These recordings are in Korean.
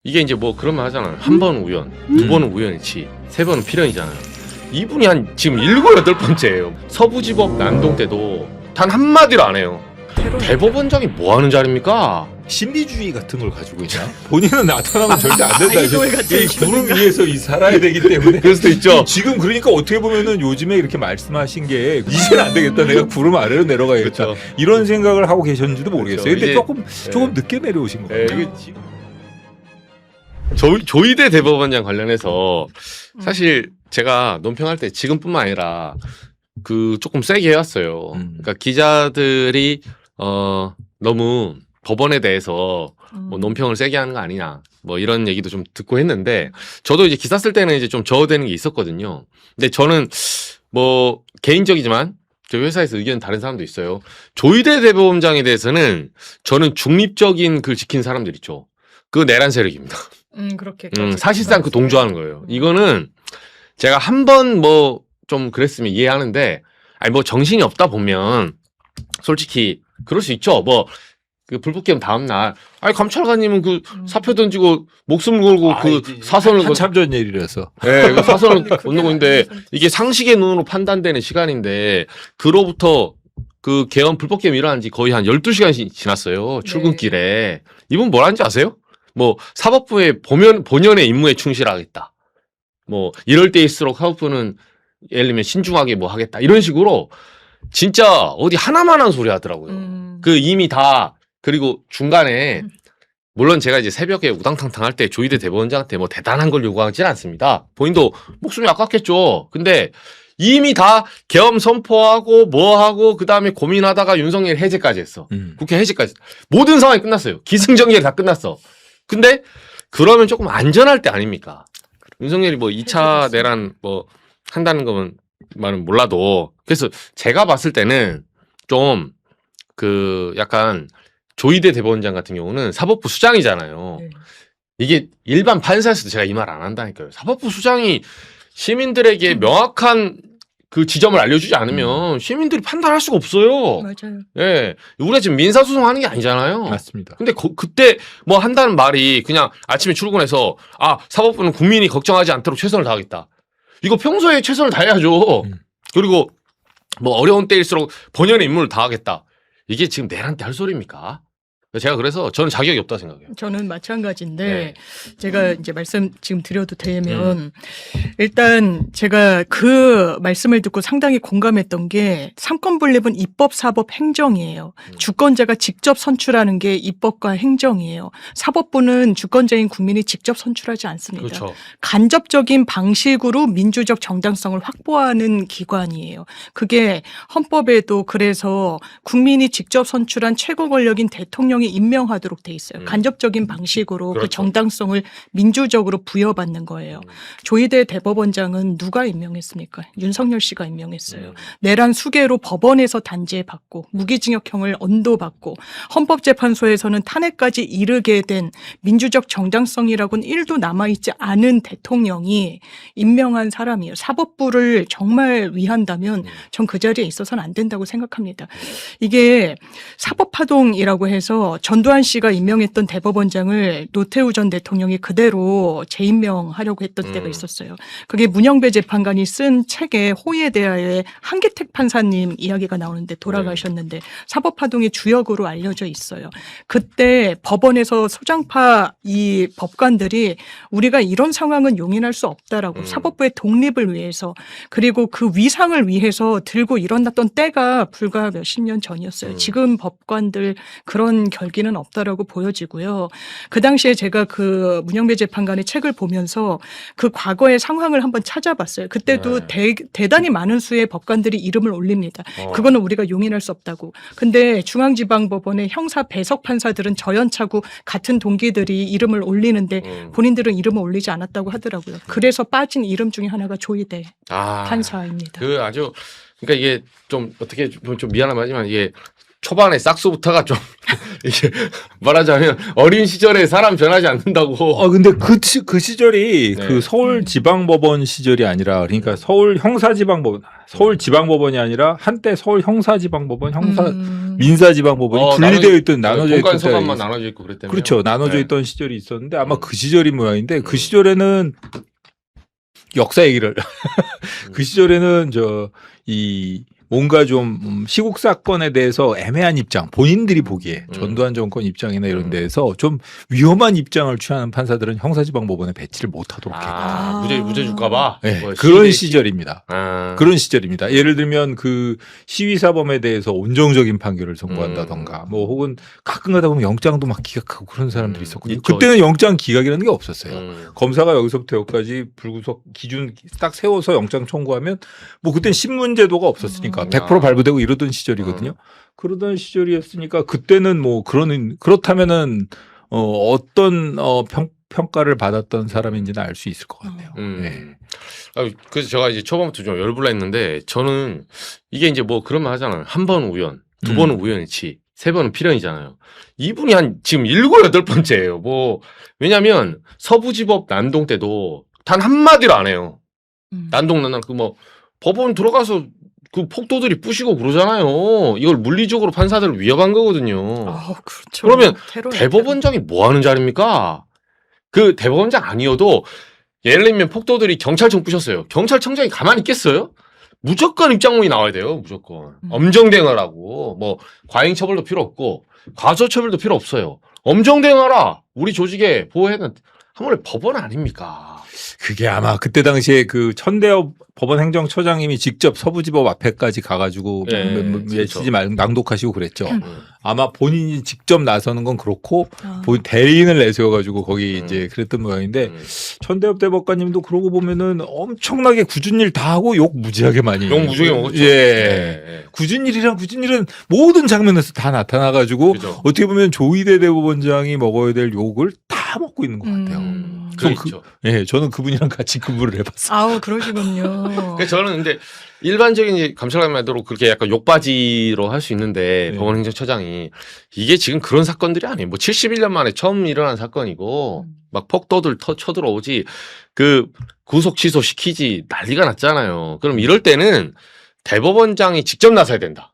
이게 이제 뭐 그런 말 하잖아요. 한 번은 우연, 두 번은 우연이지, 세 번은 필연이잖아요. 이분이 한 지금 7, 8번째예요. 서부지법 난동 때도 단 한마디로 안 해요. 대법원장이 뭐 하는 자리입니까? 신비주의 같은 걸 가지고 있나? 본인은 나타나면 절대 안 된다. 아이돌 같은 이 구름 위에서 살아야 되기 때문에. 그럴 수도 있죠. 지금 그러니까 어떻게 보면은 요즘에 이렇게 말씀하신 게 이제는 안 되겠다. 내가 구름 아래로 내려가야겠다. 그렇죠. 이런 생각을 하고 계셨는지도 모르겠어요. 그렇죠. 근데 이제, 조금 늦게 내려오신 거예요. 이게 조희대 대법원장 관련해서 사실 제가 논평할 때 지금뿐만 아니라 그 조금 세게 해왔어요. 그러니까 기자들이 너무 법원에 대해서 뭐 논평을 세게 하는 거 아니냐 뭐 이런 얘기도 좀 듣고 했는데 저도 이제 기사 쓸 때는 이제 좀 저어되는 게 있었거든요. 근데 저는 뭐 개인적이지만 저희 회사에서 의견 다른 사람도 있어요. 조희대 대법원장에 대해서는 저는 중립적인 글 지킨 사람들 있죠. 그거 내란 세력입니다. 그렇게. 사실상 그 동조하는 거예요. 이거는 제가 한 번 뭐 좀 그랬으면 이해하는데, 아니 뭐 정신이 없다 보면 솔직히 그럴 수 있죠. 뭐 그 불법기업 다음 날, 아니 감찰관님은 그 사표 던지고 목숨 걸고 그 사선을 한참 전 일이라서. 네, 그 사선을 걷는 건데 이게 상식의 눈으로 판단되는 시간인데 그로부터 그 개헌 불법기업 일어난 지 거의 한 12시간이 지났어요. 출근길에. 이분 뭘 하는지 아세요? 뭐 사법부의 본연의 임무에 충실하겠다. 뭐 이럴 때일수록 사법부는 예를 들면 신중하게 뭐 하겠다. 이런 식으로 진짜 어디 하나만한 소리 하더라고요. 그 이미 다 그리고 중간에 물론 제가 이제 새벽에 우당탕탕 할 때 조희대 대법원장한테 뭐 대단한 걸 요구하지는 않습니다. 본인도 목숨이 아깝겠죠. 근데 이미 다 계엄 선포하고 뭐 하고 그다음에 고민하다가 윤석열 해제까지 했어. 국회 해제까지. 모든 상황이 끝났어요. 기승전결이 다 끝났어. 근데 그러면 조금 안전할 때 아닙니까? 윤석열이 뭐 2차 내란 뭐 한다는 거면 말은 몰라도 그래서 제가 봤을 때는 좀 그 약간 조희대 대법원장 같은 경우는 사법부 수장이잖아요. 네. 이게 일반 판사에서도 제가 이 말 안 한다니까요. 사법부 수장이 시민들에게 명확한 그 지점을 알려주지 않으면 시민들이 판단할 수가 없어요. 맞아요. 예. 우리가 지금 민사소송하는 게 아니잖아요. 맞습니다. 근데 그때 뭐 한다는 말이 그냥 아침에 출근해서 사법부는 국민이 걱정하지 않도록 최선을 다하겠다. 이거 평소에 최선을 다해야죠. 그리고 뭐 어려운 때일수록 본연의 임무를 다하겠다. 이게 지금 내란 때 할 소리입니까? 제가 그래서 저는 자격이 없다 생각해요. 저는 마찬가지인데 네. 제가 이제 말씀 지금 드려도 되면 일단 제가 그 말씀을 듣고 상당히 공감했던 게 삼권 분립은 입법, 사법, 행정이에요. 주권자가 직접 선출하는 게 입법과 행정이에요. 사법부는 주권자인 국민이 직접 선출하지 않습니다. 그렇죠. 간접적인 방식으로 민주적 정당성을 확보하는 기관이에요. 그게 헌법에도 그래서 국민이 직접 선출한 최고 권력인 대통령이 임명하도록 돼 있어요. 간접적인 방식으로 그렇죠. 그 정당성을 민주적으로 부여받는 거예요. 조희대 대법원장은 누가 임명했습니까? 윤석열 씨가 임명했어요. 내란 수개로 법원에서 단죄받고 무기징역형을 언도받고 헌법재판소에서는 탄핵까지 이르게 된 민주적 정당성이라고는 1도 남아있지 않은 대통령이 임명한 사람이에요. 사법부를 정말 위한다면 전 그 자리에 있어서는 안 된다고 생각합니다. 이게 사법파동이라고 해서 전두환 씨가 임명했던 대법원장을 노태우 전 대통령이 그대로 재임명하려고 했던 때가 있었어요. 그게 문영배 재판관이 쓴 책에 호의에 대하여 한기택 판사님 이야기가 나오는데 돌아가셨는데 사법파동의 주역으로 알려져 있어요. 그때 법원에서 소장파 이 법관들이 우리가 이런 상황은 용인할 수 없다라고 사법부의 독립을 위해서 그리고 그 위상을 위해서 들고 일어났던 때가 불과 몇십 년 전이었어요. 지금 법관들 그런 결기는 없다라고 보여지고요. 그 당시에 제가 그 문영배 재판관의 책을 보면서 그 과거의 상황을 한번 찾아봤어요. 그때도 대단히 많은 수의 법관들이 이름을 올립니다. 그거는 우리가 용인할 수 없다고. 근데 중앙지방법원의 형사 배석 판사들은 저연차고 같은 동기들이 이름을 올리는데 본인들은 이름을 올리지 않았다고 하더라고요. 그래서 빠진 이름 중에 하나가 조희대 판사입니다. 그 아주 그러니까 이게 좀 어떻게 보면 좀 미안하지만 이게 초반에 싹수부터가 좀 이게 말하자면 어린 시절에 사람 변하지 않는다고. 근데 그 시절이 네. 그 서울지방법원 시절이 아니라 그러니까 서울형사지방법원, 서울지방법원이 아니라 한때 서울형사지방법원, 민사지방법원이 분리되어 있던 나눠져 있던 공간 소관만 때가 나눠져 있고 그랬다면. 그렇죠. 나눠져 네. 있던 시절이 있었는데 아마 그 시절인 모양인데 그 시절에는 역사 얘기를 그 시절에는 이 뭔가 좀 시국 사건에 대해서 애매한 입장, 본인들이 보기에 전두환 정권 입장이나 이런 데에서 좀 위험한 입장을 취하는 판사들은 형사지방법원에 배치를 못하도록 했고, 무죄 줄까봐. 네, 뭐 그런 시절입니다. 아. 그런 시절입니다. 예를 들면 그 시위사범에 대해서 온정적인 판결을 선고한다던가, 뭐 혹은 가끔 가다 보면 영장도 막 기각하고 그런 사람들이 있었거든요. 있죠. 그때는 영장 기각이라는 게 없었어요. 음. 검사가 여기서부터 여기까지 불구속 기준 딱 세워서 영장 청구하면 뭐 그땐 신문제도가 없었으니까 100% 발부되고 이러던 시절이거든요. 그러던 시절이었으니까 그때는 뭐 그렇다면은 어떤 평가를 받았던 사람인지는 알 수 있을 것 같네요. 네. 그래서 제가 이제 초반부터 좀 열불나 했는데 저는 이게 이제 뭐 그런 말 하잖아요. 한 번은 우연, 두 번은 우연이지, 세 번은 필연이잖아요. 이분이 지금 7, 8번째예요. 뭐 왜냐면 서부지법 난동 때도 단 한마디로 안 해요. 난동 뭐 법원 들어가서 그 폭도들이 부시고 그러잖아요. 이걸 물리적으로 판사들을 위협한 거거든요. 그렇죠. 그러면 테러예요, 대법원장이 뭐 하는 자리입니까? 그 대법원장 아니어도 예를 들면 폭도들이 경찰청 부셨어요. 경찰청장이 가만히 있겠어요? 무조건 입장문이 나와야 돼요. 무조건. 엄정 대응하라고. 뭐 과잉 처벌도 필요 없고 과소 처벌도 필요 없어요. 엄정 대응하라. 우리 조직에 보호해는 하물며 법원 아닙니까? 그게 아마 그때 당시에 그 천대엽 법원행정처장님이 직접 서부지법 앞에까지 가가지고 메시지 낭독하시고 그랬죠. 아마 본인이 직접 나서는 건 그렇고 대리인을 내세워가지고 거기 이제 그랬던 모양인데 천대엽 대법관님도 그러고 보면은 엄청나게 굳은 일 다 하고 욕 무지하게 많이. 욕 무지하게 먹었죠. 예. 굳은 일은 모든 장면에서 다 나타나가지고 그죠. 어떻게 보면 조희대 대법원장이 먹어야 될 욕을 다 먹고 있는 것 같아요. 그렇죠. 예, 저는 그분이랑 같이 근무를 해봤어요. 그러시군요. 그래서 저는 근데 일반적인 감찰관만으로 그렇게 약간 욕바지로 할 수 있는데 네. 법원행정처장이 이게 지금 그런 사건들이 아니에요. 뭐 71년 만에 처음 일어난 사건이고 막 폭도들 쳐들어오지 그 구속 취소 시키지 난리가 났잖아요. 그럼 이럴 때는 대법원장이 직접 나서야 된다.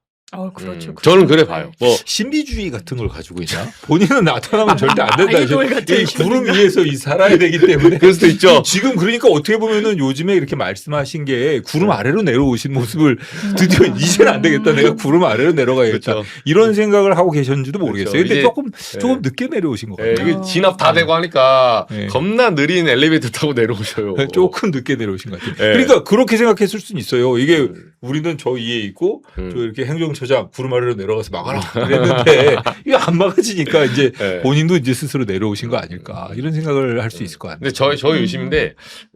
그렇죠. 저는 그래 봐요. 뭐 신비주의 같은 걸 가지고 있나? 본인은 나타나면 절대 안 된다. 아이돌 같은 이 구름 위에서 살아야 되기 때문에. 그럴 수도 있죠. 지금 그러니까 어떻게 보면은 요즘에 이렇게 말씀하신 게 구름 아래로 내려오신 모습을 드디어 이제는 안 되겠다. 내가 구름 아래로 내려가야겠다. 그렇죠. 이런 생각을 하고 계셨는지도 모르겠어요. 그렇죠. 근데 이제 조금 늦게 내려오신 것 같아요. 이게 진압 다 되고 하니까 네. 겁나 느린 엘리베이터 타고 내려오셔요. 조금 늦게 내려오신 것 같아요. 네. 그러니까 그렇게 생각했을 수는 있어요. 이게 우리는 저 위에 있고 저 이렇게 행정처장 구름 아래로 내려가서 막아라 그랬는데 이게 안 막아지니까 이제 네. 본인도 이제 스스로 내려오신 거 아닐까 이런 생각을 할 수 있을 것 같아요. 근데 저의 의심인데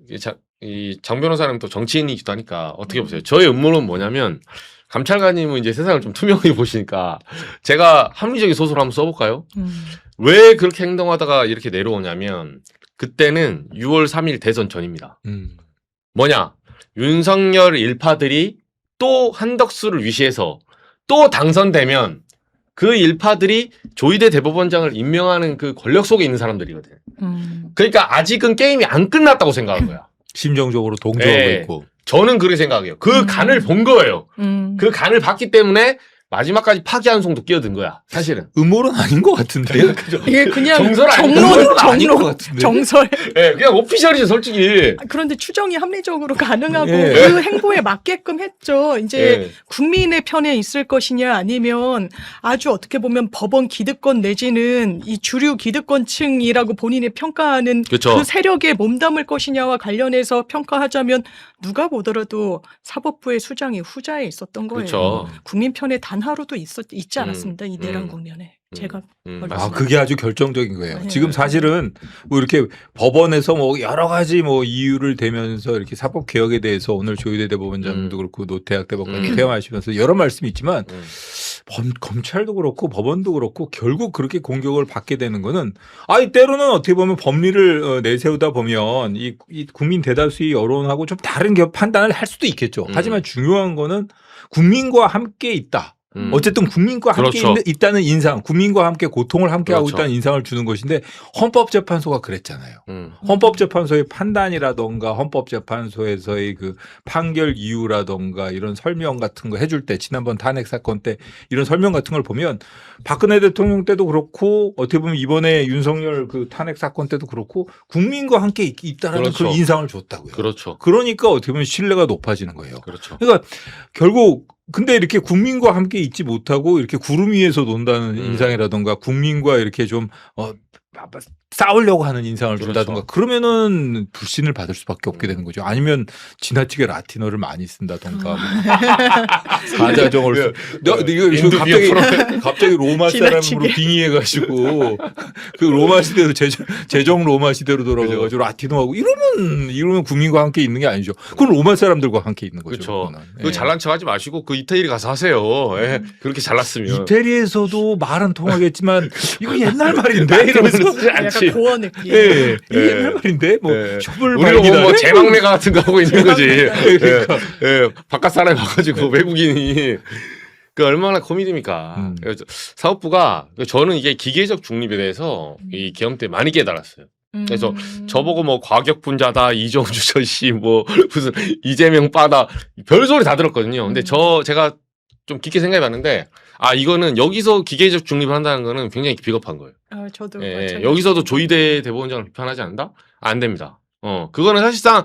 이 장 변호사는 또 정치인이기도 하니까 어떻게 보세요? 저의 음모는 뭐냐면 감찰관님은 이제 세상을 좀 투명하게 보시니까 제가 합리적인 소설을 한번 써볼까요? 왜 그렇게 행동하다가 이렇게 내려오냐면 그때는 6월 3일 대선 전입니다. 뭐냐? 윤석열 일파들이 또 한덕수를 위시해서 또 당선되면 그 일파들이 조희대 대법원장을 임명하는 그 권력 속에 있는 사람들이거든. 그러니까 아직은 게임이 안 끝났다고 생각한 거야. 심정적으로 동조하고 네. 있고. 저는 그렇게 생각해요. 그 간을 본 거예요. 그 간을 봤기 때문에 마지막까지 파기환송도 끼어든 거야. 사실은. 음모론 아닌 것 같은데. 이게 그냥 정설 아닌 것 같은데. 정설. 네, 그냥 오피셜이죠, 솔직히. 그런데 추정이 합리적으로 가능하고 예. 그 행보에 맞게끔 했죠. 이제 예. 국민의 편에 있을 것이냐 아니면 아주 어떻게 보면 법원 기득권 내지는 이 주류 기득권층이라고 본인이 평가하는 그쵸. 그 세력에 몸담을 것이냐와 관련해서 평가하자면 누가 보더라도 사법부의 수장이 후자에 있었던 거예요. 그쵸. 국민 편에 단 하루도 있지 않았습니다. 이 내란 국면에. 제가 아, 그게 아주 결정적인 거예요. 네. 지금 사실은 뭐 이렇게 법원에서 뭐 여러 가지 뭐 이유를 대면서 이렇게 사법 개혁에 대해서 오늘 조희대 대법원장도 그렇고 노태학 대법관도 퇴임하시면서 여러 말씀이 있지만 검찰도 그렇고 법원도 그렇고 결국 그렇게 공격을 받게 되는 거는 때로는 어떻게 보면 법리를 내세우다 보면 이 국민 대다수의 여론하고 좀 다른 판단을 할 수도 있겠죠. 하지만 중요한 거는 국민과 함께 있다. 어쨌든 국민과 함께 그렇죠. 있다는 인상, 국민과 함께 고통을 함께 하고 그렇죠. 있다는 인상을 주는 것인데 헌법재판소가 그랬잖아요. 헌법재판소의 판단이라던가 헌법재판소에서의 그 판결 이유라던가 이런 설명 같은 거 해줄 때 지난번 탄핵 사건 때 이런 설명 같은 걸 보면 박근혜 대통령 때도 그렇고 어떻게 보면 이번에 윤석열 그 탄핵 사건 때도 그렇고 국민과 함께 있다라는 그렇죠. 그런 인상을 줬다고요. 그렇죠. 그러니까 어떻게 보면 신뢰가 높아지는 거예요. 그렇죠. 그러니까 결국 근데 이렇게 국민과 함께 있지 못하고 이렇게 구름 위에서 논다는 인상이라던가 국민과 이렇게 좀 싸우려고 하는 인상을 그렇죠. 준다던가 그러면은 불신을 받을 수밖에 없게 되는 거죠. 아니면 지나치게 라틴어를 많이 쓴다던가 사자성어를 갑자기 로마 사람으로 지나치게. 빙의해가지고 그 로마 시대로 제정 로마 시대로 돌아가가지고 라틴어하고 이러면 국민과 함께 있는 게 아니죠. 그건 로마 사람들과 함께 있는 거죠. 그렇죠. 그거는. 그 예. 잘난 척하지 마시고 그 이태리 가서 하세요. 예. 그렇게 잘났으면. 이태리에서도 말은 통하겠지만 이거 옛날 말인데 이러면서 약간 고어 느낌. 예, 이게 예. 옛날 말인데 뭐 예. 숍을 우리가 뭐 발견하네? 제방내가 같은 거 하고 있는 거지. 그러니까. 예. 예. 바깥 사람이 와가지고 외국인이 그 얼마나 코미디입니까. 그래서 사법부가 저는 이게 기계적 중립에 대해서 이 계엄 때 많이 깨달았어요. 그래서 저보고 뭐 과격분자다 이정주 저씨 뭐 무슨 이재명 빠다 별소리 다 들었거든요. 근데 제가 좀 깊게 생각해봤는데 이거는 여기서 기계적 중립을 한다는 거는 굉장히 비겁한 거예요. 저도 예, 마찬가지. 여기서도 조희대 대법원장을 비판하지 않는다? 안 됩니다. 그거는 사실상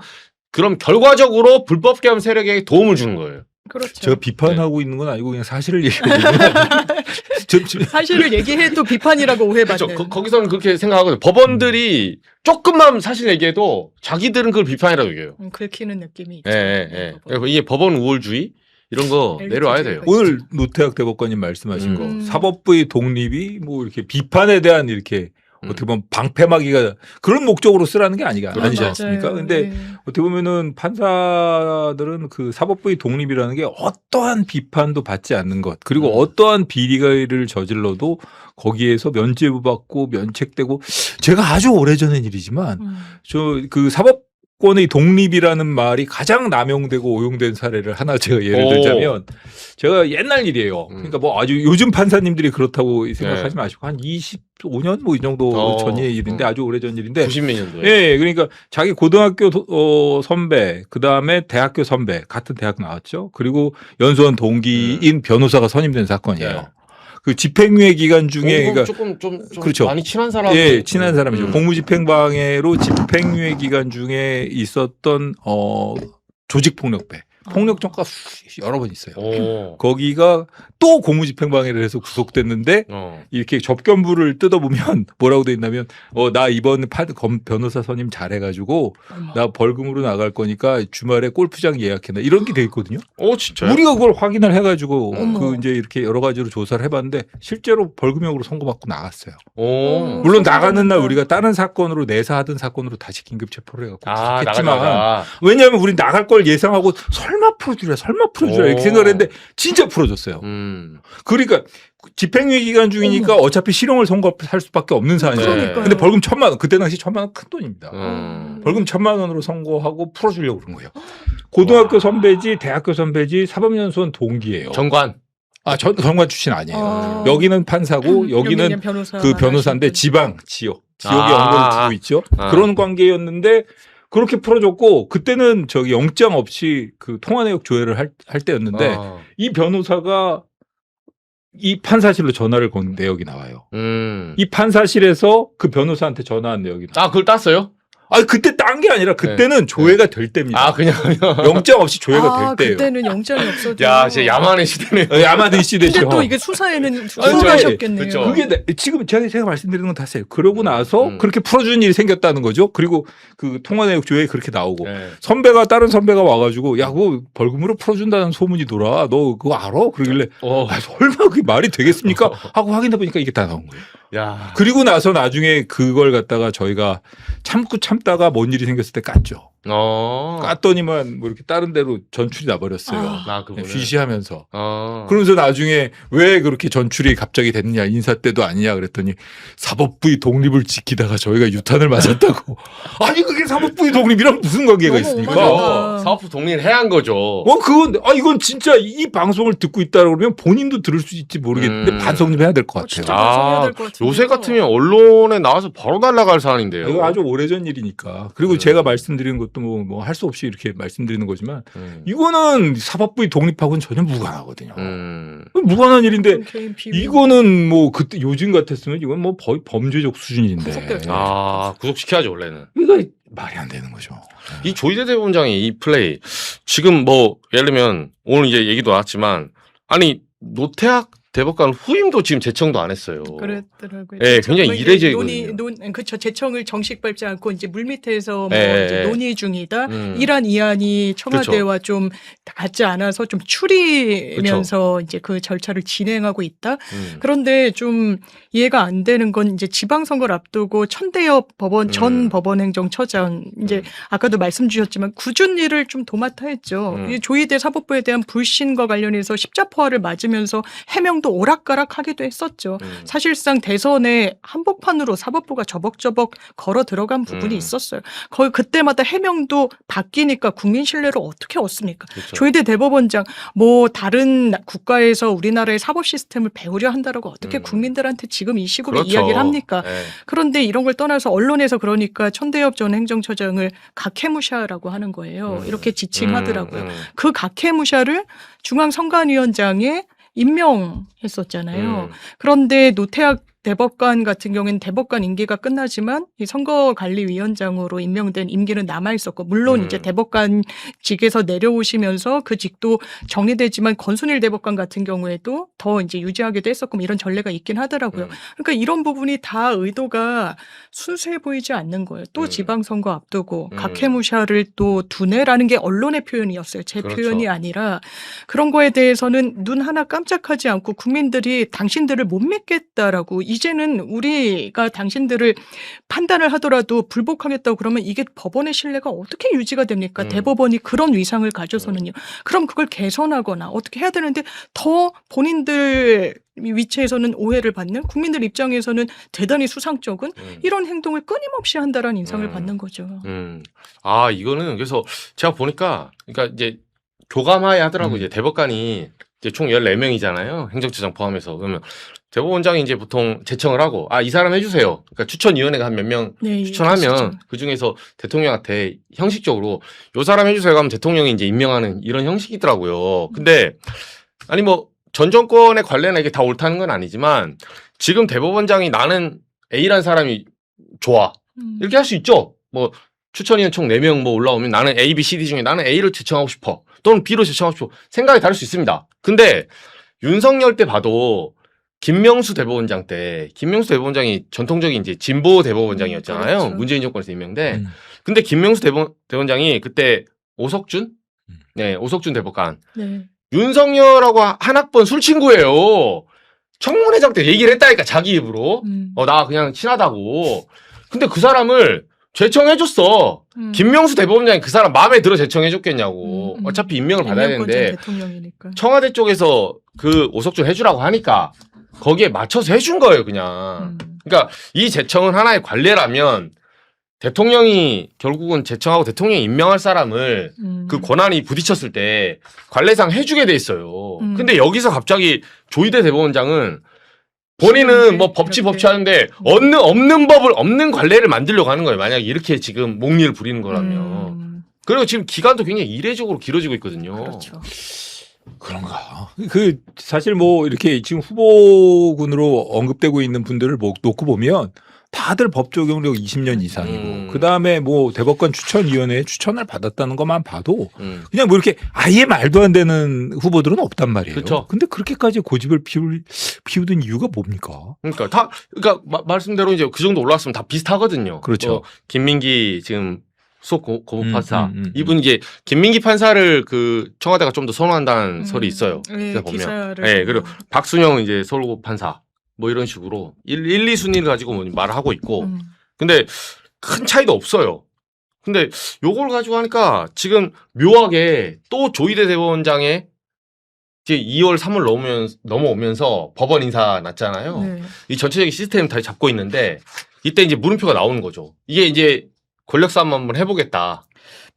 그럼 결과적으로 불법 계엄 세력에게 도움을 주는 거예요. 그렇죠. 제가 비판하고 있는 건 아니고 그냥 사실을 얘기하고 있는 거예요. 사실을 얘기해도 비판이라고 오해받는. 그렇죠. 거기서는 그렇게 생각하거든요. 법원들이 조금만 사실 얘기해도 자기들은 그걸 비판이라고 얘기해요. 긁히는 느낌이 있죠. 예. 이게 법원 우월주의 이런 거 내려와야 돼요. 오늘 노태학 대법관님 말씀하신 음. 거 사법부의 독립이 뭐 이렇게 비판에 대한 이렇게 어떻게 보면 방패막이가 그런 목적으로 쓰라는 게 아니지 그렇죠. 않습니까? 근데 어떻게 보면은 판사들은 그 사법부의 독립이라는 게 어떠한 비판도 받지 않는 것 그리고 어떠한 비리를 저질러도 거기에서 면죄부 받고 면책되고 제가 아주 오래전의 일이지만 저 그 사법권의 독립이라는 말이 가장 남용되고 오용된 사례를 하나 제가 예를 들자면 제가 옛날 일이에요. 그러니까 뭐 아주 요즘 판사님들이 그렇다고 생각하지 마시고 한 25년 뭐 이 정도 전의 일인데 아주 오래전 일인데 90몇 년도에. 예, 그러니까 자기 고등학교 선배, 그 다음에 대학교 선배, 같은 대학 나왔죠. 그리고 연수원 동기인 변호사가 선임된 사건이에요. 네. 그 집행유예 기간 중에 그러니까 조금 그렇죠. 많이 친한 사람. 예, 친한 사람이죠. 공무집행방해로 집행유예 기간 중에 있었던 조직폭력배. 폭력 전과 여러 번 있어요. 거기가 또 고무집행방해를 해서 구속됐는데 이렇게 접견부를 뜯어보면 뭐라고 돼 있냐면 나 이번 변호사 선임 잘해가지고 나 벌금으로 나갈 거니까 주말에 골프장 예약해놔 이런 게 돼 있거든요. 진짜요? 우리가 그걸 확인을 해가지고 어머. 그 이제 이렇게 여러 가지로 조사를 해봤는데 실제로 벌금형으로 선고받고 나갔어요. 오. 물론 나가는 날 우리가 다른 사건으로 내사하던 사건으로 다시 긴급 체포를 해갖고 했지만 나가자. 왜냐하면 우리 나갈 걸 예상하고 설마 풀어주랴 이렇게 생각을 했는데 진짜 풀어줬어요. 그러니까 집행유예 기간 중이니까 어차피 실형을 선고할 수밖에 없는 사안이죠. 그러니까요. 근데 벌금 1,000만 원 그때 당시 1,000만 원 큰 돈입니다. 벌금 1,000만 원으로 선고하고 풀어주려고 그런 거예요. 고등학교 선배지 대학교 선배지 사법연수원 동기예요. 정관. 전관 출신 아니에요. 여기는 판사고 여기는 그 변호사인데 지역에 연고를 두고 있죠. 그런 관계였는데 그렇게 풀어줬고 그때는 영장 없이 그 통화 내역 조회를 할 때였는데 이 변호사가 이 판사실로 전화를 건 내역이 나와요. 이 판사실에서 그 변호사한테 전화한 내역이 나와요. 그걸 땄어요? 그때 딴 게 아니라 그때는 조회가 될 때입니다. 그냥. 영장 없이 조회가 될 때예요. 그때는 영장이 없어도. 야, 진짜 야만의 시대네. 야만의 시대죠. 근데 또 이게 수사에는 수고하셨겠네요. 그렇죠. 그게 지금 제가 말씀드리는 건 다 세요. 그러고 나서 그렇게 풀어주는 일이 생겼다는 거죠. 그리고 그 통화 내역 조회에 그렇게 나오고 다른 선배가 와가지고 야 그거 벌금으로 풀어준다는 소문이 돌아. 너 그거 알아? 그러길래 설마 그게 말이 되겠습니까? 하고 확인해 보니까 이게 다 나온 거예요. 그리고 나서 나중에 그걸 갖다가 저희가 참다가 뭔 일이 생겼을 때 깠죠. 깠더니만 뭐 이렇게 다른 데로 전출이 나버렸어요. 그분은. 쉬쉬하면서. 그러면서 나중에 왜 그렇게 전출이 갑자기 됐느냐 인사 때도 아니냐 그랬더니 사법부의 독립을 지키다가 저희가 유탄을 맞았다고. 아니 그게 사법부의 독립이랑 무슨 관계가 너무 있습니까? 오만하다. 사법부 독립을 해야 한 거죠. 그건 이건 진짜 이 방송을 듣고 있다 그러면 본인도 들을 수 있지 모르겠는데 반성좀 해야 될 것 진짜 같아요. 반성해야 될 것 같은데요. 요새 같으면 언론에 나와서 바로 날아갈 사안인데요. 이거 아주 오래전 일이니까. 그리고 제가 말씀드리는 것도 뭐 할 수 없이 이렇게 말씀드리는 거지만 이거는 사법부의 독립하고는 전혀 무관하거든요. 무관한 일인데 개인 비밀. 이거는 뭐 그때 요즘 같았으면 이건 뭐 거의 범죄적 수준인데. 구속돼요. 구속시켜야죠 원래는. 이거 말이 안 되는 거죠. 이 조희대 대법원장이 이 플레이 지금 뭐 예를 들면 오늘 이제 얘기도 나왔지만 아니 노태학 대법관 후임도 지금 제청도 안 했어요. 그랬더라고요. 네, 굉장히 이례적이거든요. 그쵸. 제청을 정식 밟지 않고 이제 물밑에서 뭐 네. 이제 논의 중이다. 이란 이안이 청와대와 좀 같지 않아서 좀 추리면서 이제 그 절차를 진행하고 있다. 그런데 좀 이해가 안 되는 건 이제 지방선거를 앞두고 천대엽 전 법원행정처장 이제 아까도 말씀 주셨지만 굳은 일을 좀 도맡아 했죠. 이 조희대 사법부에 대한 불신과 관련해서 십자포화를 맞으면서 해명도 오락가락하기도 했었죠. 사실상 대선에 한복판으로 사법부가 저벅저벅 걸어 들어간 부분이 있었어요. 거의 그때마다 해명도 바뀌니까 국민 신뢰를 어떻게 얻습니까? 그렇죠. 조희대 대법원장 뭐 다른 국가에서 우리나라의 사법 시스템을 배우려 한다라고 어떻게 국민들한테 지금 이 식으로 그렇죠. 이야기를 합니까? 네. 그런데 이런 걸 떠나서 언론에서 그러니까 천대엽 전 행정처장을 각해무샤라고 하는 거예요. 이렇게 지칭하더라고요. 그 각해무샤를 중앙선관위원장에 임명했었잖아요. 그런데 노태학 대법관 같은 경우에는 대법관 임기가 끝나지만 이 선거관리위원장으로 임명된 임기는 남아 있었고 물론 이제 대법관직에서 내려오시면서 그 직도 정리되지만 권순일 대법관 같은 경우에도 더 이제 유지하기도 했었고 뭐 이런 전례가 있긴 하더라고요. 그러니까 이런 부분이 다 의도가 순수해 보이지 않는 거예요. 또 지방선거 앞두고 각해무샤를 또 두뇌라는 게 언론의 표현이었어요. 제 그렇죠. 표현이 아니라 그런 거에 대해서는 눈 하나 깜짝하지 않고 국민들이 당신들을 못 믿겠다라고 이제는 우리가 당신들을 판단을 하더라도 불복하겠다고 그러면 이게 법원의 신뢰가 어떻게 유지가 됩니까? 대법원이 그런 위상을 가져서는요. 그럼 그걸 개선하거나 어떻게 해야 되는데 더 본인들 위치에서는 오해를 받는 국민들 입장에서는 대단히 수상쩍은 이런 행동을 끊임없이 한다라는 인상을 받는 거죠. 이거는 그래서 제가 보니까 그러니까 이제 교감하에 하더라고 이제 대법관이 이제 총 14명이잖아요. 행정처장 포함해서. 그러면 대법원장이 이제 보통 제청을 하고 이 사람 해주세요. 그러니까 추천위원회가 한 몇 명 추천하면 그 중에서 대통령한테 형식적으로 요 사람 해주세요 하면 대통령이 이제 임명하는 이런 형식이더라고요. 근데 아니 뭐 전 정권의 관례나 이게 다 옳다는 건 아니지만 지금 대법원장이 나는 A라는 사람이 좋아. 이렇게 할 수 있죠. 뭐 추천위원 총 4명 뭐 올라오면 나는 A, B, C, D 중에 나는 A를 제청하고 싶어. 또는 B로 제청하고 싶어. 생각이 다를 수 있습니다. 근데 윤석열 때 봐도 김명수 대법원장 때 김명수 대법원장이 전통적인 이제 진보 대법원장이었잖아요. 그렇죠. 문재인 정권에서 임명돼. 근데 김명수 대법원장이 그때 오석준 대법관. 네. 윤석열하고 한 학번 술 친구예요. 청문회장 때 얘기를 했다니까 자기 입으로. 나 그냥 친하다고. 근데 그 사람을 제청해줬어. 김명수 대법원장이 그 사람 마음에 들어 제청해줬겠냐고. 어차피 임명을 받아야 되는데 대통령이니까. 청와대 쪽에서 그 오석준 해주라고 하니까 거기에 맞춰서 해준 거예요 그냥. 그러니까 이 제청은 하나의 관례라면 대통령이 결국은 제청하고 대통령이 임명할 사람을 그 권한이 부딪혔을 때 관례상 해주게 돼 있어요. 근데 여기서 갑자기 조희대 대법원장은 본인은 뭐 법치 하는데 없는 관례를 만들려고 하는 거예요. 만약에 이렇게 지금 목리를 부리는 거라면. 그리고 지금 기간도 굉장히 이례적으로 길어지고 있거든요. 그렇죠. 그런가. 사실 뭐 이렇게 지금 후보군으로 언급되고 있는 분들을 놓고 보면 다들 법 적용력 20년 이상이고 그 다음에 뭐 대법관 추천위원회에 추천을 받았다는 것만 봐도 그냥 뭐 이렇게 아예 말도 안 되는 후보들은 없단 말이에요. 그렇죠. 근데 그렇게까지 고집을 피우던 이유가 뭡니까? 그러니까 말씀대로 이제 그 정도 올라왔으면 다 비슷하거든요. 그렇죠. 김민기 지금 수석 고급 판사 이분 이제 김민기 판사를 그 청와대가 좀 더 선호한다는 설이 있어요. 네, 보면. 네, 그리고 박순영 이제 서울고급 판사. 뭐 이런 식으로 1, 2순위를 가지고 뭐 말을 하고 있고 근데 큰 차이도 없어요. 근데 요걸 가지고 하니까 지금 묘하게 또 조희대 대법원장의 이제 2월 3월 넘어오면서 법원 인사 났잖아요. 네. 이 전체적인 시스템 다 잡고 있는데 이때 이제 물음표가 나오는 거죠. 이게 이제 권력 싸움 한번 해보겠다.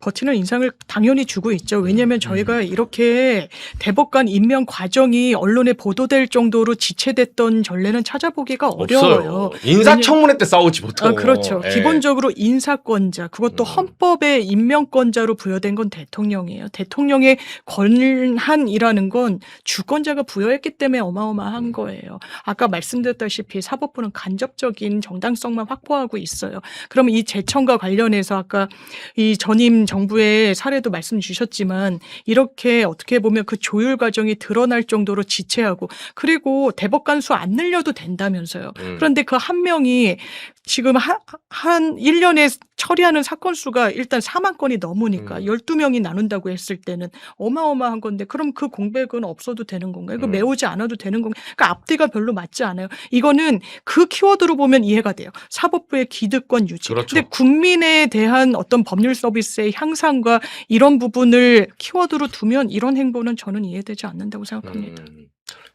버티는 인상을 당연히 주고 있죠. 왜냐하면 저희가 이렇게 대법관 임명 과정이 언론에 보도될 정도로 지체됐던 전례는 찾아보기가 어려워요. 인사청문회 때 싸우지 보통. 그렇죠. 예. 기본적으로 인사권자, 그것도 헌법의 임명권자로 부여된 건 대통령이에요. 대통령의 권한이라는 건 주권자가 부여했기 때문에 어마어마한 거예요. 아까 말씀드렸다시피 사법부는 간접적인 정당성만 확보하고 있어요. 그러면 이 제청과 관련해서 아까 이 전임 정부의 사례도 말씀 주셨지만 이렇게 어떻게 보면 그 조율 과정이 드러날 정도로 지체하고 그리고 대법관 수 안 늘려도 된다면서요. 그런데 그 한 명이 지금 한 1년에 처리하는 사건 수가 일단 4만 건이 넘으니까 12명이 나눈다고 했을 때는 어마어마한 건데 그럼 그 공백은 없어도 되는 건가요? 이거 메우지 않아도 되는 건가요? 그러니까 앞뒤가 별로 맞지 않아요. 이거는 그 키워드로 보면 이해가 돼요. 사법부의 기득권 유지. 그렇죠. 근데 국민에 대한 어떤 법률 서비스의 향상과 이런 부분을 키워드로 두면 이런 행보는 저는 이해되지 않는다고 생각합니다.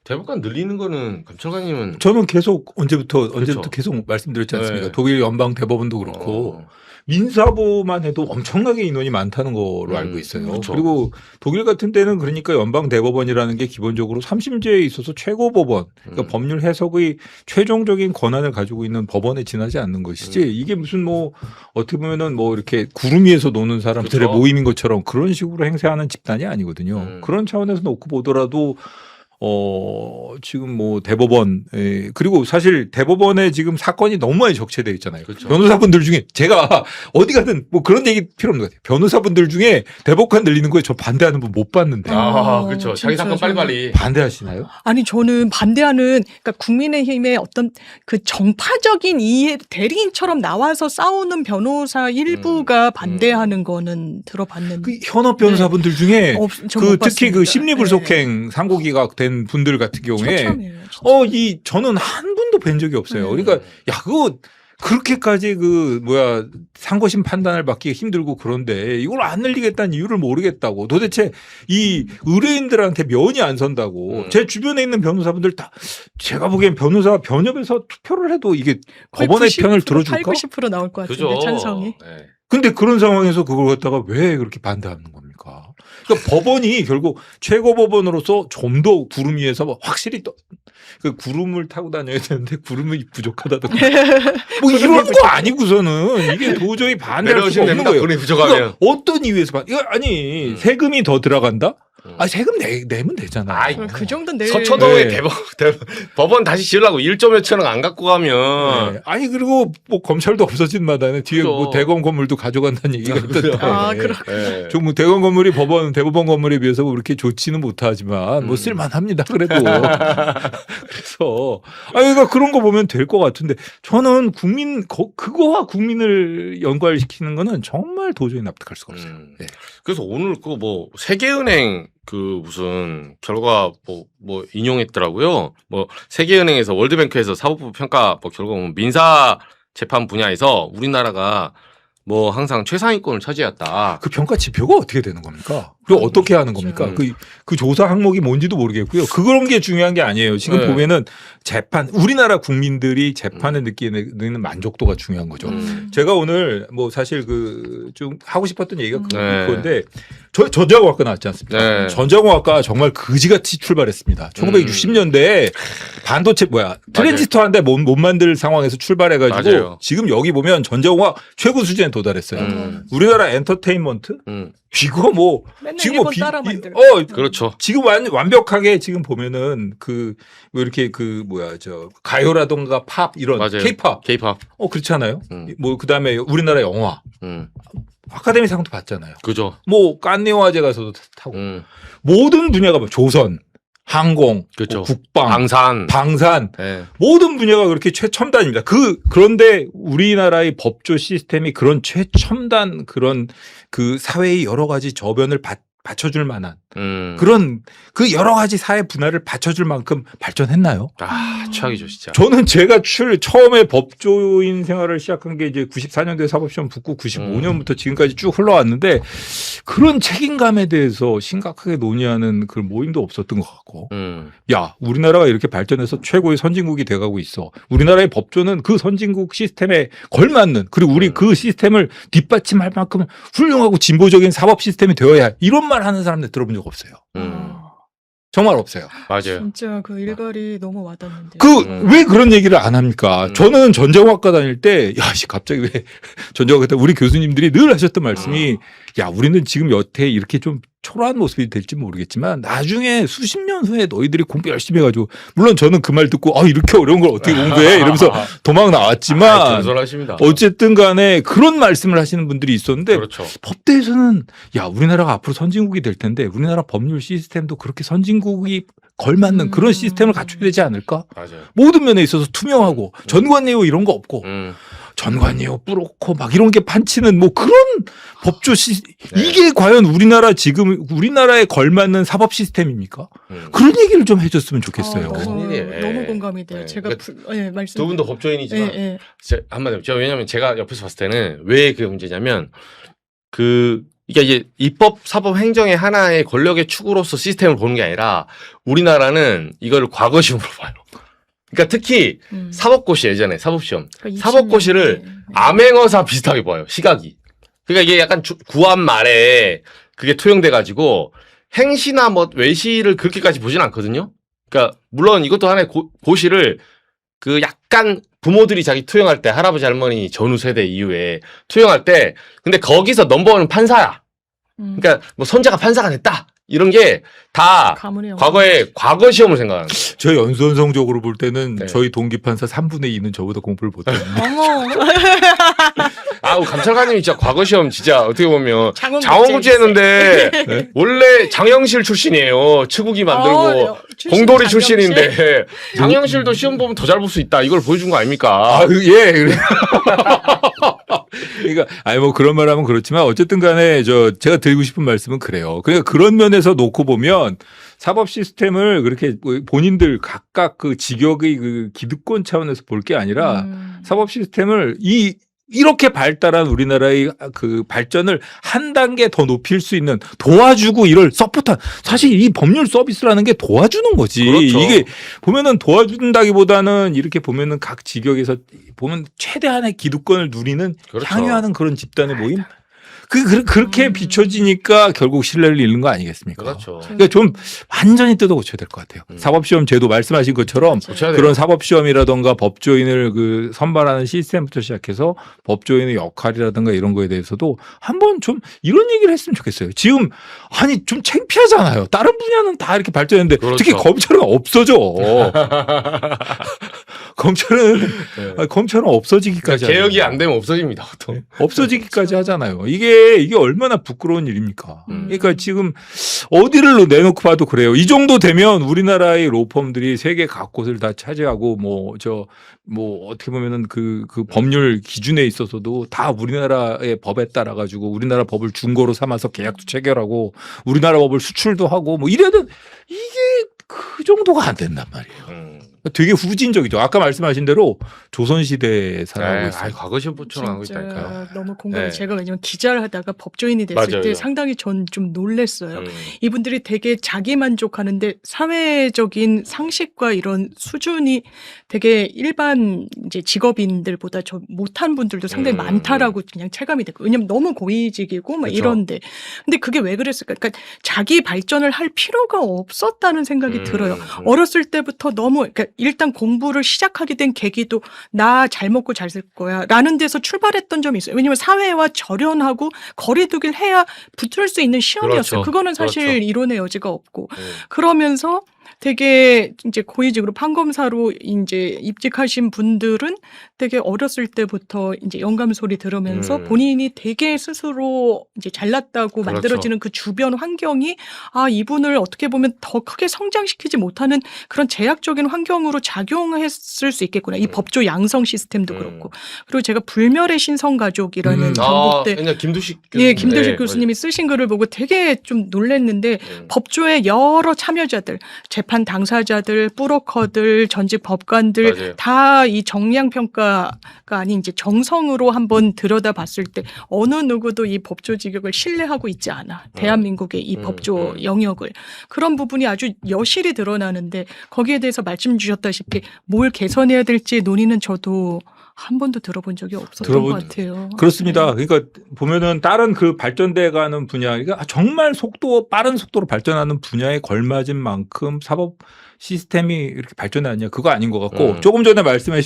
대법관 늘리는 거는 감찰관님은 저는 계속 언제부터 그렇죠. 계속 말씀드렸지 않습니까? 네. 독일 연방 대법원도 그렇고 민사부만 해도 엄청나게 인원이 많다는 거로 알고 있어요. 그렇죠. 그리고 독일 같은 데는 그러니까 연방 대법원이라는 게 기본적으로 3심제에 있어서 최고 법원, 그러니까 법률 해석의 최종적인 권한을 가지고 있는 법원에 지나지 않는 것이지 이게 무슨 뭐 어떻게 보면은 뭐 이렇게 구름 위에서 노는 사람들의 그렇죠. 모임인 것처럼 그런 식으로 행세하는 집단이 아니거든요. 그런 차원에서 놓고 보더라도 지금 뭐 대법원, 그리고 사실 대법원에 지금 사건이 너무 많이 적체되어 있잖아요. 그렇죠. 변호사분들 중에 제가 어디 가든 뭐 그런 얘기 필요 없는 것 같아요. 변호사분들 중에 대법관 늘리는 거에 저 반대하는 분 못 봤는데. 그렇죠. 자기 사건 빨리빨리. 반대하시나요? 아니 저는 반대하는 그러니까 국민의힘의 어떤 그 정파적인 이해 대리인처럼 나와서 싸우는 변호사 일부가 반대하는 거는 들어봤는데 그 현업 변호사분들 중에 저못 그 특히 봤습니다. 그 심리불속행 상고기가 된 분들 같은 경우에 처참해요, 진짜. 저는 한 분도 뵌 적이 없어요. 그러니까 야 그거 그렇게까지 그 뭐야 상고심 판단을 받기 힘들고 그런데 이걸 안 늘리겠다는 이유를 모르겠다고 도대체 이 의뢰인들한테 면이 안 선다고 제 주변에 있는 변호사분들 다 제가 보기엔 변호사 변협에서 투표를 해도 이게 법원의 편을 들어줄까? 80% 나올 것 같은데 그죠. 찬성이. 네. 근데 그런 상황에서 그걸 갖다가 왜 그렇게 반대하는 겁니까? 그러니까 법원이 결국 최고법원으로서 좀 더 구름 위에서 확실히 그 구름을 타고 다녀야 되는데 구름이 부족하다든가 뭐 이런 거 아니고서는 이게 도저히 반대할 수가 없는 거예요. 돈이 부족하면. 그러니까 어떤 이유에서 이거 아니 세금이 더 들어간다? 아 세금 내면 되잖아. 아이, 그 정도 내 서초동에 네. 법원 다시 지으려고 1조 몇천억 안 갖고 가면 네. 아니 그리고 뭐 검찰도 없어진 마다는 뒤에 그죠. 뭐 대검 건물도 가져간다는 얘기가 있던데. 네. 좀 뭐 대검 건물이 대법원 건물에 비해서 그렇게 좋지는 못하지만 뭐 쓸만합니다. 그래도 그래서 그러니까 그런 거 보면 될 것 같은데 저는 그거와 국민을 연관시키는 거는 정말 도저히 납득할 수가 없어요. 네. 그래서 오늘 그 뭐 세계은행 그 무슨 결과 뭐 인용했더라고요. 뭐 세계은행에서 월드뱅크에서 사법부 평가 뭐 결국 민사 재판 분야에서 우리나라가 뭐 항상 최상위권을 차지했다. 그 평가 지표가 어떻게 되는 겁니까? 그리고 어떻게 하는 겁니까? 그 조사 항목이 뭔지도 모르겠고요. 그런 게 중요한 게 아니에요. 지금 네. 보면은 우리나라 국민들이 재판에 느끼는 만족도가 중요한 거죠. 제가 오늘 뭐 사실 좀 하고 싶었던 얘기가 그건데 전자공학과 나왔지 않습니까? 네. 전자공학과 정말 그지같이 출발했습니다. 1960년대에 반도체 트랜지스터한테 못 만들 상황에서 출발해가지고 맞아요. 지금 여기 보면 전자공학 최고 수준에 도달했어요. 우리나라 엔터테인먼트 이거 뭐 맨날 지금 일본 따라 만들고. 그렇죠. 지금 완벽하게 지금 보면은 뭐 이렇게 가요라던가 팝 이런 맞아요. 케이팝 K-팝. 그렇지 않아요? 뭐 그다음에 우리나라 영화 아카데미상도 받잖아요. 그죠. 뭐 칸네 영화제 가서도 타고 모든 분야가 뭐 조선, 항공, 그렇죠. 뭐 국방, 방산 네. 모든 분야가 그렇게 최첨단입니다. 그런데 우리나라의 법조 시스템이 그런 최첨단 그런 그 사회의 여러 가지 저변을 받쳐줄 만한 음. 그런 그 여러 가지 사회 분야를 받쳐줄 만큼 발전했나요? 아, 최악이죠, 진짜. 저는 제가 처음에 법조인 생활을 시작한 게 이제 94년도에 사법시험 붙고 95년부터 지금까지 쭉 흘러왔는데 그런 책임감에 대해서 심각하게 논의하는 그 모임도 없었던 것 같고 야, 우리나라가 이렇게 발전해서 최고의 선진국이 돼가고 있어. 우리나라의 법조는 그 선진국 시스템에 걸맞는 그리고 우리 그 시스템을 뒷받침할 만큼 훌륭하고 진보적인 사법 시스템이 되어야 해. 이런 말 하는 사람들 들어본 적 없어요. 정말 없어요. 맞아요. 진짜 그 일갈이 너무 와닿는데. 왜 그런 얘기를 안 합니까? 저는 전자공학과 다닐 때, 갑자기 왜 전자공학과 때 우리 교수님들이 늘 하셨던 말씀이, 야, 우리는 지금 여태 이렇게 좀 초라한 모습이 될지 모르겠지만, 나중에 수십 년 후에 너희들이 공부 열심히 해가지고, 물론 저는 그 말 듣고, 이렇게 어려운 걸 어떻게 공부해? 이러면서 도망 나왔지만, 겸손하십니다. 어쨌든 간에 그런 말씀을 하시는 분들이 있었는데, 그렇죠. 법대에서는, 야, 우리나라가 앞으로 선진국이 될 텐데, 우리나라 법률 시스템도 그렇게 선진국이 걸맞는 그런 시스템을 갖춰야 되지 않을까? 맞아요. 모든 면에 있어서 투명하고 전관예우 이런 거 없고 전관예우 뿌렇고 막 이런 게 판치는 뭐 그런 법조 이게 과연 우리나라에 걸맞는 사법 시스템입니까? 그런 얘기를 좀 해줬으면 좋겠어요. 너무 공감이 돼요. 네. 제가 말씀 두 분도 법조인이지만 네. 한마디로 왜냐하면 제가 옆에서 봤을 때는 왜 그 문제냐면 이게 입법, 사법, 행정의 하나의 권력의 축으로서 시스템을 보는 게 아니라 우리나라는 이거를 과거식으로 봐요. 그러니까 특히 사법고시 예전에 사법시험. 그러니까 사법고시를 암행어사 비슷하게 봐요. 시각이. 그러니까 이게 약간 구한 말에 그게 투영돼가지고 행시나 뭐 외시를 그렇게까지 보진 않거든요. 그러니까 물론 이것도 하나의 고시를 그 약간 부모들이 자기 투영할 때 할아버지 할머니 전후 세대 이후에 투영할 때 근데 거기서 넘버원은 판사야. 그러니까 뭐 손자가 판사가 됐다. 이런 게 다 과거에 과거 시험을 생각하는 거예요. 저 연수원성적으로 볼 때는 네. 저희 동기 판사 3분의 2는 저보다 공부를 못했는데. 어머. 감찰관님이 진짜 과거 시험 진짜 어떻게 보면 장원급제 장원급제 했는데 네? 원래 장영실 출신이에요. 측국이 만들고 공돌이 출신인데 장영실도 시험 보면 더 잘 볼 수 있다. 이걸 보여준 거 아닙니까? 예. 그러니까 뭐 그런 말 하면 그렇지만 어쨌든 간에 제가 드리고 싶은 말씀은 그래요. 그러니까 그런 면에서 놓고 보면 사법 시스템을 그렇게 본인들 각각 그 직역의 그 기득권 차원에서 볼 게 아니라 사법 시스템을 이렇게 발달한 우리나라의 그 발전을 한 단계 더 높일 수 있는 도와주고 이를 서포트한 사실 이 법률 서비스라는 게 도와주는 거지. 그렇죠. 이게 보면은 도와준다기보다는 이렇게 보면은 각 직역에서 보면 최대한의 기득권을 누리는 그렇죠. 향유하는 그런 집단의 모임. 그렇게 비춰지니까 결국 신뢰를 잃는 거 아니겠습니까? 그렇죠. 그러니까 좀 완전히 뜯어 고쳐야 될 것 같아요. 사법시험 제도 말씀하신 것처럼 그런 사법시험이라든가 법조인을 선발하는 시스템부터 시작해서 법조인의 역할이라든가 이런 거에 대해서도 한번 좀 이런 얘기를 했으면 좋겠어요. 지금 좀 창피하잖아요. 다른 분야는 다 이렇게 발전했는데 그렇죠. 특히 검찰은 없어져. 검찰은 없어지기까지 개혁이 하잖아요. 안 되면 없어집니다. 보통. 없어지기까지 하잖아요. 이게 얼마나 부끄러운 일입니까? 그러니까 지금 어디를 내놓고 봐도 그래요. 이 정도 되면 우리나라의 로펌들이 세계 각곳을 다 차지하고 어떻게 보면은 그 법률 기준에 있어서도 다 우리나라의 법에 따라 가지고 우리나라 법을 준거로 삼아서 계약도 체결하고 우리나라 법을 수출도 하고 이래도 이게 그 정도가 안 된단 말이에요. 되게 후진적이죠. 아까 말씀하신 대로 조선시대에 살아가고 있어요. 과거 시험부처럼 하고 있다니까요. 너무 공감이. 네. 제가 왜냐면 기자를 하다가 법조인이 됐을 맞아요. 때 상당히 전 좀 놀랬어요. 이분들이 되게 자기 만족하는데 사회적인 상식과 이런 수준이 되게 일반 이제 직업인들보다 못한 분들도 상당히 많다라고 그냥 체감이 됐고, 왜냐면 너무 고위직이고 그렇죠. 이런데. 근데 그게 왜 그랬을까? 그러니까 자기 발전을 할 필요가 없었다는 생각이 들어요. 어렸을 때부터 그러니까 일단 공부를 시작하게 된 계기도 나 잘 먹고 잘 살 거야 라는 데서 출발했던 점이 있어요. 왜냐하면 사회와 절연하고 거리두기를 해야 붙을 수 있는 시험이었어요. 그렇죠. 그거는 사실 그렇죠. 이론의 여지가 없고. 그러면서 되게 이제 고위직으로 판검사로 이제 입직하신 분들은 되게 어렸을 때부터 이제 영감 소리 들으면서 본인이 되게 스스로 이제 잘났다고 그렇죠. 만들어지는 그 주변 환경이 아, 이분을 어떻게 보면 더 크게 성장시키지 못하는 그런 제약적인 환경으로 작용했을 수 있겠구나. 이 법조 양성 시스템도 그렇고. 그리고 제가 불멸의 신성가족이라는 전국대 옛날 김두식 예, 김두식 교수님이 쓰신 글을 보고 되게 좀 놀랐는데 법조의 여러 참여자들, 재판 당사자들, 뿌러커들, 전직 법관들 맞아요. 다 이 정량 평가가 아닌 이제 정성으로 한번 들여다봤을 때 어느 누구도 이 법조 직역을 신뢰하고 있지 않아. 대한민국의 이 법조 영역을. 그런 부분이 아주 여실히 드러나는데 거기에 대해서 말씀 주셨다시피 뭘 개선해야 될지 논의는 저도 한 번도 들어본 적이 없었던 것 같아요. 그렇습니다. 네. 그러니까 보면은 다른 그 발전돼가는 분야, 그러니까 정말 빠른 속도로 발전하는 분야에 걸맞은 만큼 사법 시스템이 이렇게 발전하느냐 그거 아닌 것 같고 조금 전에 말씀해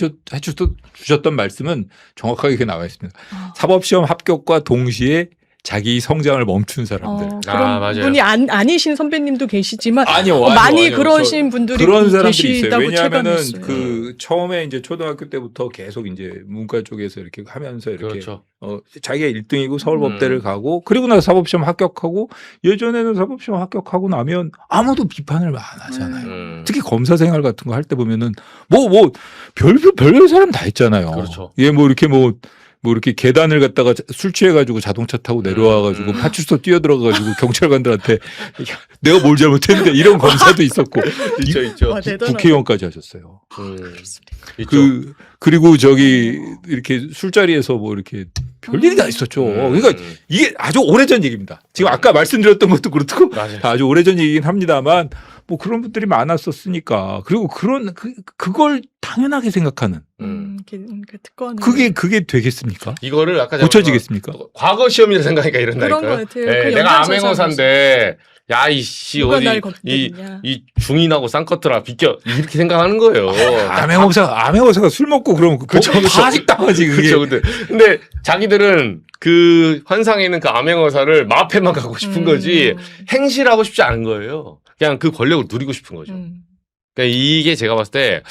주셨던 말씀은 정확하게 이렇게 나와 있습니다. 사법시험 합격과 동시에 자기 성장을 멈춘 사람들. 그런 맞아요. 분이 아니신 선배님도 계시지만 아니요, 많이 아니요. 그러신 분들이 그런 사람들이 있어요. 계시다고 왜냐하면은 체감했어요. 그 처음에 이제 초등학교 때부터 계속 이제 문과 쪽에서 이렇게 하면서 이렇게 그렇죠. 자기가 1등이고 서울법대를 가고 그리고 나서 사법시험 합격하고 예전에는 사법시험 합격하고 나면 아무도 비판을 안 하잖아요. 특히 검사 생활 같은 거 할 때 보면은 별별 사람 다 있잖아요. 그렇죠. 예, 뭐 이렇게 계단을 갖다가 술 취해가지고 자동차 타고 내려와가지고 파출소 뛰어들어가지고 경찰관들한테 내가 뭘 잘못했는데 이런 검사도 있었고 있죠. 국회의원까지 하셨어요. 있죠. 그리고 저기 이렇게 술자리에서 뭐 이렇게 별일이 다 있었죠. 그러니까 이게 아주 오래전 얘기입니다. 지금 아까 말씀드렸던 것도 그렇고 맞아요. 다 아주 오래전 얘기긴 합니다만 뭐 그런 분들이 많았었으니까 그리고 그걸 당연하게 생각하는 그게 되겠습니까? 이거를 아까 고쳐지겠습니까? 과거 시험이라 생각하니까 이런다니까요. 그런 것 같아요. 네, 그 내가 연장선상에서. 암행어사인데 야 이씨 누가 날 어디 건드리냐. 이 중인하고 쌍꺼트라 비껴 이렇게 생각하는 거예요. 암행어사가 술 먹고 그러면 그쵸. 파식 당하지 그게. 그렇죠. 근데 자기들은 그 환상에 있는 그 암행어사를 마패만 가고 싶은 거지 행실하고 싶지 않은 거예요. 그냥 그 권력을 누리고 싶은 거죠. 그러니까 이게 제가 봤을 때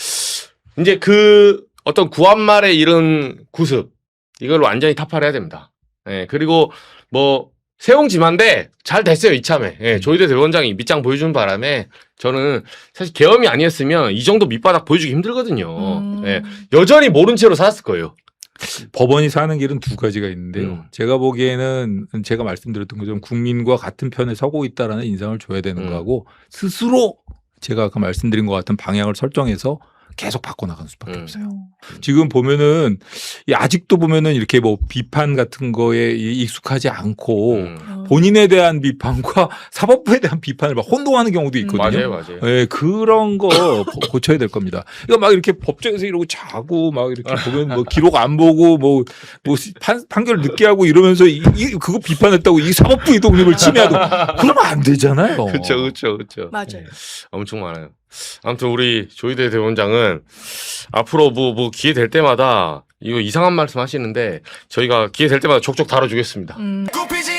이제 그 어떤 구한말의 이런 구습 이걸 완전히 타파를 해야 됩니다. 예, 그리고 뭐 세옹지마인데 잘 됐어요 이참에. 예, 조희대 대법원장이 밑장 보여주는 바람에 저는 사실 계엄이 아니었으면 이 정도 밑바닥 보여주기 힘들거든요. 예, 여전히 모른 채로 살았을 거예요. 법원이 사는 길은 두 가지가 있는데요. 제가 보기에는 제가 말씀드렸던 것처럼 국민과 같은 편에 서고 있다라는 인상을 줘야 되는 거하고 스스로 제가 아까 말씀드린 것 같은 방향을 설정해서 계속 바꿔나가는 수밖에 없어요. 지금 보면은 아직도 보면은 이렇게 뭐 비판 같은 거에 익숙하지 않고 본인에 대한 비판과 사법부에 대한 비판을 막 혼동하는 경우도 있거든요. 맞아요. 예, 그런 거 고쳐야 될 겁니다. 이거 막 이렇게 법정에서 이러고 자고 막 이렇게 보면 뭐 기록 안 보고 뭐 판결 늦게 하고 이러면서 그거 비판했다고 이 사법부의 독립을 침해하고 그러면 안 되잖아요. 그렇죠. 맞아요. 엄청 많아요. 아무튼 우리 조희대 대법원장은 앞으로 뭐 기회 될 때마다 이거 이상한 말씀 하시는데 저희가 기회 될 때마다 족족 다뤄주겠습니다. 굽히지